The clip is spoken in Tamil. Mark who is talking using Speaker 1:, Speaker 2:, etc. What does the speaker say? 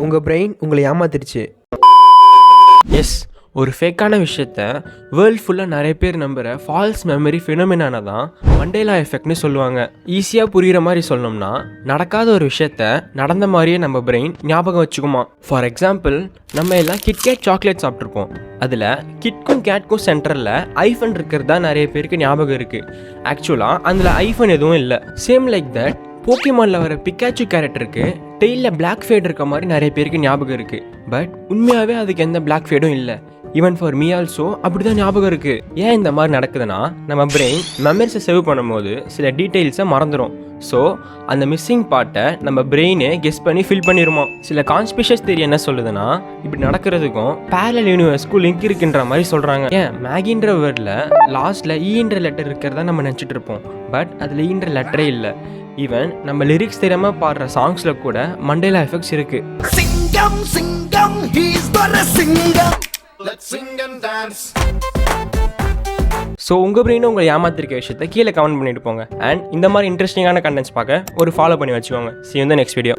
Speaker 1: உங்கள் பிரெயின் உங்களை ஏமாத்திருச்சு.
Speaker 2: எஸ், ஒரு ஃபேக்கான விஷயத்த வேர்ல்ட் ஃபுல்லாக நிறைய பேர் நம்புகிற ஃபால்ஸ் மெமரி ஃபினோமினான தான் மண்டேலா எஃபெக்ட்னு சொல்லுவாங்க. ஈஸியாக புரிகிற மாதிரி சொல்லணும்னா, நடக்காத ஒரு விஷயத்த நடந்த மாதிரியே நம்ம பிரெயின் ஞாபகம் வச்சுக்குமா. ஃபார் எக்ஸாம்பிள், நம்ம எல்லாம் கிட்கேட் சாக்லேட் சாப்பிட்ருப்போம். அதில் கிட்க்கும் கேட்க்கும் சென்டரில் ஐஃபன் இருக்கிறது தான் நிறைய பேருக்கு ஞாபகம் இருக்குது. ஆக்சுவலாக அதில் ஐஃபன் எதுவும் இல்லை. சேம் லைக் தட், போக்கிமானில் வர பிக்காச்சு கேரக்டருக்கு டெய்லில் பிளாக் ஃபேட் இருக்க மாதிரி நிறைய பேருக்கு ஞாபகம் இருக்குது. பட் உண்மையாகவே அதுக்கு எந்த பிளாக் ஃபேடும் இல்லை. ஈவன் ஃபார் மீ ஆல்சோ அப்படி தான் ஞாபகம் இருக்குது. ஏன் இந்த மாதிரி நடக்குதுன்னா, நம்ம பிரெயின் மெமரிஸை சேவ் பண்ணும்போது சில டீட்டெயில்ஸை மறந்துடும். ஸோ அந்த மிஸ்ஸிங் பார்ட்டை நம்ம பிரெயினே கெஸ் பண்ணி ஃபில் பண்ணிடுமா. சில கான்ஸ்பிஷியஸ் தியரி என்ன சொல்லுதுன்னா, இப்படி நடக்கிறதுக்கும் பேரலல் யூனிவர்ஸ்க்கும் லிங்க் இருக்குன்ற மாதிரி சொல்கிறாங்க. ஏன் மேகின்ற வேர்டில் லாஸ்ட்டில் ஈன்ற லெட்டர் இருக்கிறதா நம்ம நினச்சிட்டு இருப்போம். பட் அதில் ஈன்ற லெட்டரே இல்லை. ஈவன் நம்ம லிரிக்ஸ் தெரியாமல் பாடுற சாங்ஸில் கூட மண்டேலா எஃபெக்ட்ஸ் இருக்குது.
Speaker 3: சிங்கம் சிங்கம் ஹீஸ் பட் a சிங்கம். Let's sing and dance.
Speaker 2: So உங்கள் பிரெயினும் உங்களை ஏமாத்திருக்க விஷயத்தை கீழே கமெண்ட் பண்ணிட்டு போங்க. அண்ட் இந்த மாதிரி இன்ட்ரெஸ்டிங்கான கண்டென்ட்ஸ் பார்க்க ஒரு ஃபாலோ பண்ணி வச்சுக்கோங்க. See you in the next video.